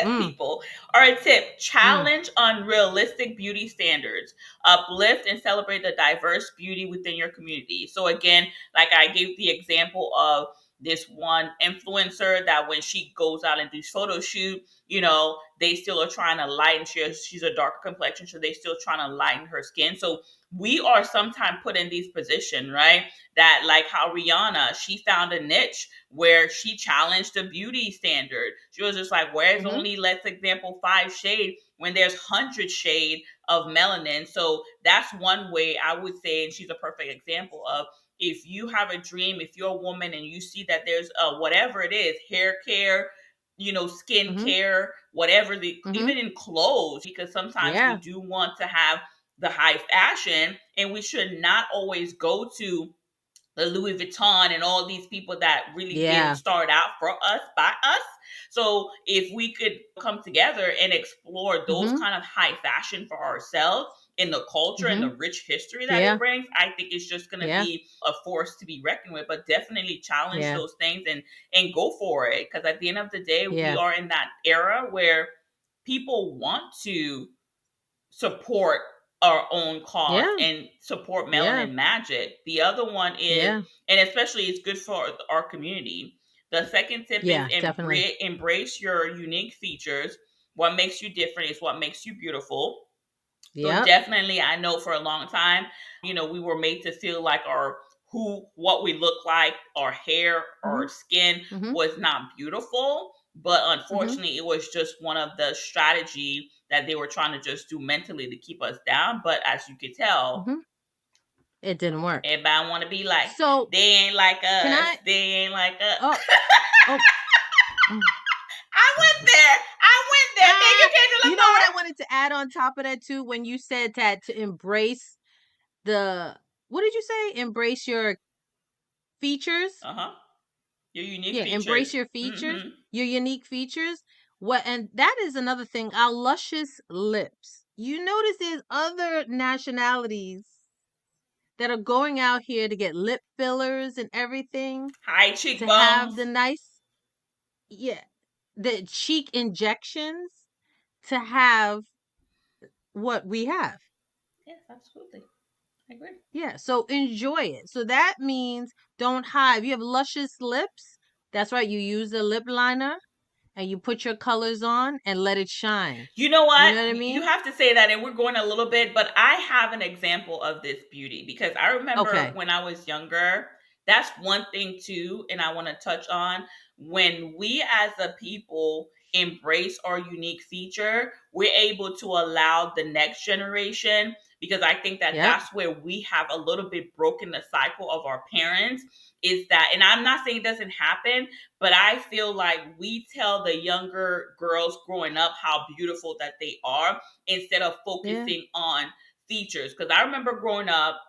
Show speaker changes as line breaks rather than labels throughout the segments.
Mm.
people. All right, tip:
Mm.
challenge unrealistic beauty standards. Uplift and celebrate the diverse beauty within your community. So again, like I gave the example of this one influencer that when she goes out and does photo shoot, they still are trying to lighten. She's a darker complexion, so they still trying to lighten her skin. So we are sometimes put in these positions, right? That like how Rihanna, she found a niche where she challenged the beauty standard. She was just like, where's
Mm-hmm.
only, let's example, 5 shade when there's 100 shade of melanin. So that's one way I would say, and she's a perfect example of, if you have a dream, if you're a woman and you see that there's whatever it is, hair care, skin
Mm-hmm.
care, whatever,
Mm-hmm.
even in clothes, because sometimes we
Yeah.
do want to have the high fashion, and we should not always go to the Louis Vuitton and all these people that really didn't
Yeah.
start out for us, by us. So if we could come together and explore those
Mm-hmm.
kind of high fashion for ourselves in the culture and
Mm-hmm.
the rich history that it
Yeah.
brings, I think it's just going to
Yeah.
be a force to be reckoned with. But definitely challenge
Yeah.
those things and go for it, because at the end of the day, we
Yeah.
are in that era where people want to support our own cause
Yeah.
and support
Yeah.
Melanin Magic. The other one is,
Yeah.
and especially it's good for our community. The second tip is
Yeah. Definitely.
embrace your unique features. What makes you different is what makes you beautiful. So
Yep.
definitely, I know for a long time, we were made to feel like what we look like, our hair,
Mm-hmm.
our skin
Mm-hmm.
was not beautiful. But
Mm-hmm.
unfortunately, it was just one of the strategy that they were trying to just do mentally to keep us down. But as you could tell,
Mm-hmm. It didn't work.
everybody want to be like,
So
they ain't like
can
us.
I?
They ain't like us.
Oh. Oh. Mm.
I went there. I went there. Thank you,
Ah.
Kendra
You know
Lamar.
what I wanted to add on top of that too? When you said that to embrace the, what did you say? Embrace your features.
Uh-huh. Your unique
Yeah, embrace
features.
your features,
Mm-hmm.
your unique features. What, and that is another thing, our luscious lips. You notice there's other nationalities that are going out here to get lip fillers and everything
High
to have
cheekbones.
the nice, yeah, the cheek injections to have what we have.
Yes, absolutely. I agree.
Yeah, so enjoy it. So that means don't hide. If you have luscious lips, that's right, you use a lip liner and you put your colors on and let it shine.
You know
You
what?
know what I
You
mean?
have to say that, and we're going a little bit, but I have an example of this beauty because I remember
Okay.
when I was younger. That's one thing too, and I want to touch on when we as a people embrace our unique feature, we're able to allow the next generation, because I think that
Yep.
that's where we have a little bit broken the cycle of our parents. Is that, and I'm not saying it doesn't happen, but I feel like we tell the younger girls growing up how beautiful that they are instead of
Yeah.
focusing on features. Because I remember growing up,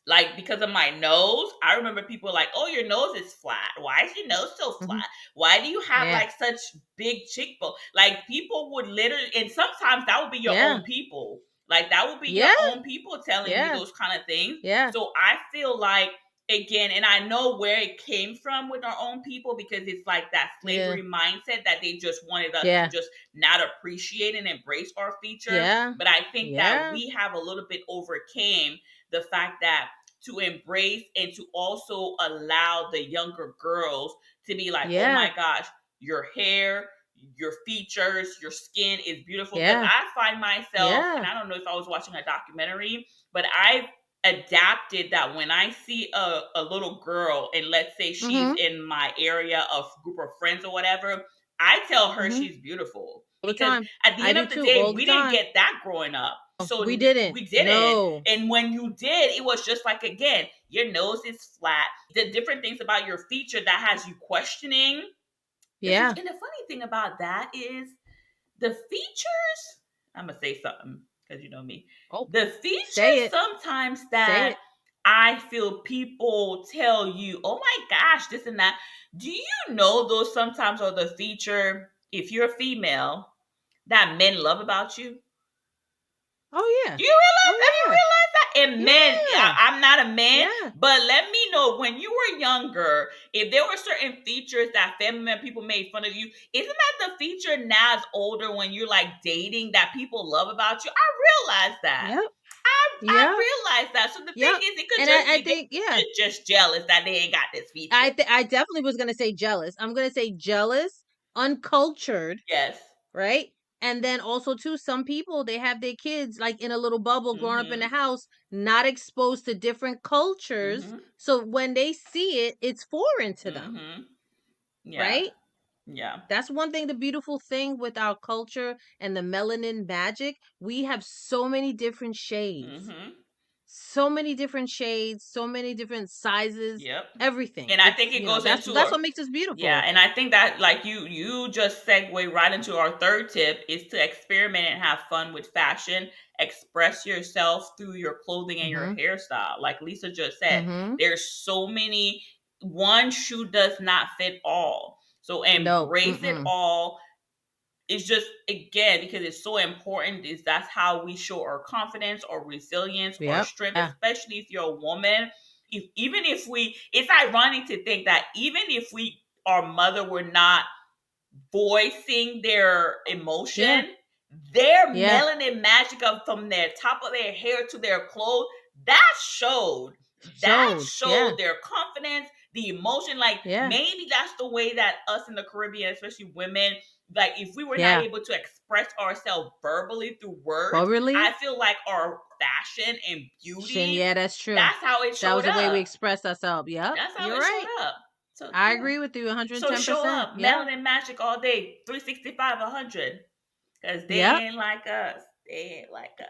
like because of my nose, I remember people like, "Oh, your nose is flat. Why is your nose so
Hmm.
flat? Why do you have
Yeah.
like such big cheekbone?" Like people would literally, and sometimes that would be your
Yeah.
own people. Like that would be your
Yeah.
own people telling you
Yeah.
those kind of things.
Yeah.
So I feel like, again, and I know where it came from with our own people, because it's like that
Yeah.
slavery mindset that they just wanted us to
Yeah.
just not appreciate and embrace our feature.
Yeah.
But I think that
Yeah.
we have a little bit overcame the fact that to embrace and to also allow the younger girls to be like, oh
Yeah.
my gosh, your hair, your features, your skin is beautiful. Because
Yeah.
I find myself, and
Yeah.
I don't know if I was watching a documentary, but I've adapted that when I see a little girl, and let's say she's
Mm-hmm.
in my area of group of friends or whatever, I tell her
Mm-hmm.
she's beautiful.
All the
Because
time.
at the
I
end
do
of the
too.
day,
All the
we didn't
time.
get that growing up. So
We didn't.
we didn't.
No.
And when you did, it was just like, again, your nose is flat. The different things about your feature that has you questioning.
Yeah.
And the funny thing about that is the features. I'm gonna say something because you know me.
Oh,
The features
say it.
sometimes
Say
that
it.
I feel people tell you, oh my gosh, this and that. Do you know those sometimes are the feature, if you're a female, that men love about you?
Oh yeah.
Do you realize?
Oh
Have you
yeah.
realized that? And men,
Yeah.
I'm not a man,
Yeah.
but let me know when you were younger if there were certain features that feminine people made fun of you. Isn't that the feature now as older when you're like dating that people love about you? I realize that.
Yep.
I
Yep.
realize that. So the thing
Yep.
is, it could
And
just
I
be
think, yeah,
they just jealous that they ain't got this feature.
I definitely was gonna say jealous. I'm gonna say jealous, uncultured,
Yes.
right? And then also too, some people they have their kids like in a little bubble growing up in the
Mm-hmm.
house, not exposed to different cultures.
Mm-hmm.
So when they see it, it's foreign to them,
Mm-hmm. Yeah.
right?
Yeah.
That's one thing, the beautiful thing with our culture and the melanin magic. We have so many different shades,
Mm-hmm.
so many different shades, so many different sizes,
Yep.
everything.
And I
It's,
think it goes into
that's
our,
what makes us
yeah,
beautiful.
and I think that like you just segue right into our third tip is to experiment and have fun with fashion. Express yourself through your clothing and your
Mhm.
hairstyle. Like Lisa just said,
Mhm.
there's so many, one shoe does not fit all. So
No.
embrace it
Mm-mm.
all. It's just again because it's so important is that's how we show our confidence or resilience or
Yep.
strength,
Yeah.
especially if you're a woman. If even if we, it's ironic to think that even if we, our mother were not voicing their
Yeah.
emotion, their
Yeah.
melanin magic of from their top of their hair to their clothes, that showed that
Showed. Yeah.
showed their confidence, the emotion. Like
Yeah.
maybe that's the way that us in the Caribbean, especially women, like if we were not
Yeah.
able to express ourselves verbally through words, I
Overly.
feel like our fashion and beauty,
Yeah, that's true.
that's how it
That was
showed
the way we
up.
express ourselves. Yep.
That's how
You're
it showed
right.
up. So
I
yeah.
agree with you
So show
110%.
up,
Yeah.
melanin magic all day, 365, 100. Because they
Yep.
ain't like us. They ain't like us.